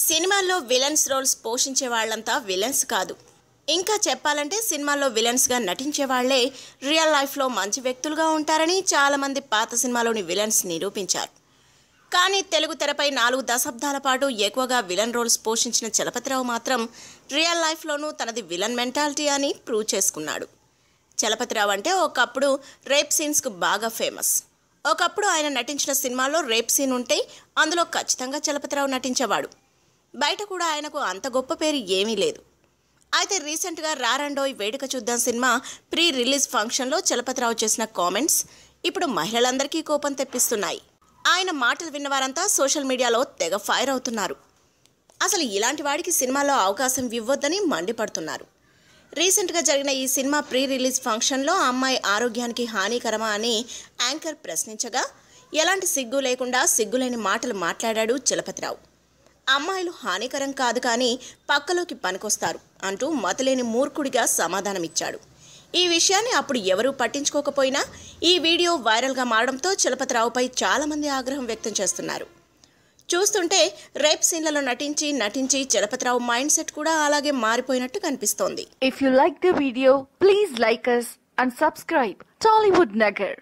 సినిమాల్లో villains roles పోషించే వాళ్ళంతా విలన్స్ కాదు. ఇంకా చెప్పాలంటే సినిమాల్లో విలన్స్గా నటించే వాళ్లే రియల్ లైఫ్లో మంచి వ్యక్తులుగా ఉంటారని చాలామంది పాత సినిమాలోని విలన్స్ నిరూపించారు. కానీ తెలుగు తెరపై 4 దశాబ్దాల పాటు ఎక్కువగా విలన్ రోల్స్ పోషించిన చలపతిరావు మాత్రం రియల్ లైఫ్లోనూ తనది విలన్ మెంటాలిటీ అని ప్రూవ్ చేసుకున్నాడు. చలపతిరావు అంటే ఒకప్పుడు రేప్ సీన్స్కు బాగా ఫేమస్. ఒకప్పుడు ఆయన నటించిన సినిమాల్లో రేప్ సీన్ ఉంటే అందులో ఖచ్చితంగా చలపతిరావు నటించేవాడు. బయట కూడా ఆయనకు అంత గొప్ప పేరు ఏమీ లేదు. అయితే రీసెంట్గా రారండోయ్ వేడుక చూద్దాం సినిమా ప్రీ రిలీజ్ ఫంక్షన్లో చలపతిరావు చేసిన కామెంట్స్ ఇప్పుడు మహిళలందరికీ కోపం తెప్పిస్తున్నాయి. ఆయన మాటలు విన్నవారంతా సోషల్ మీడియాలో తెగ ఫైర్ అవుతున్నారు. అసలు ఇలాంటి వాడికి సినిమాలో అవకాశం ఇవ్వొద్దని మండిపడుతున్నారు. రీసెంట్గా జరిగిన ఈ సినిమా ప్రీ రిలీజ్ ఫంక్షన్లో అమ్మాయి ఆరోగ్యానికి హానికరమా అని యాంకర్ ప్రశ్నించగా ఎలాంటి సిగ్గు లేకుండా సిగ్గులేని మాటలు మాట్లాడాడు చలపతిరావు. అమ్మాయిలు హానికరం కాదు కానీ పక్కలోకి పనికొస్తారు అంటూ మతలేని మూర్ఖుడిగా సమాధానమిచ్చాడు. ఈ విషయాన్ని అప్పుడు ఎవరూ పట్టించుకోకపోయినా ఈ వీడియో వైరల్గా మారడంతో చలపతిరావుపై చాలామంది ఆగ్రహం వ్యక్తం చేస్తున్నారు. చూస్తుంటే రేప్ సీన్లలో నటించి చలపతిరావు మైండ్ సెట్ కూడా అలాగే మారిపోయినట్టు కనిపిస్తోంది. If you like the video, please like us and subscribe Tollywood Nagar.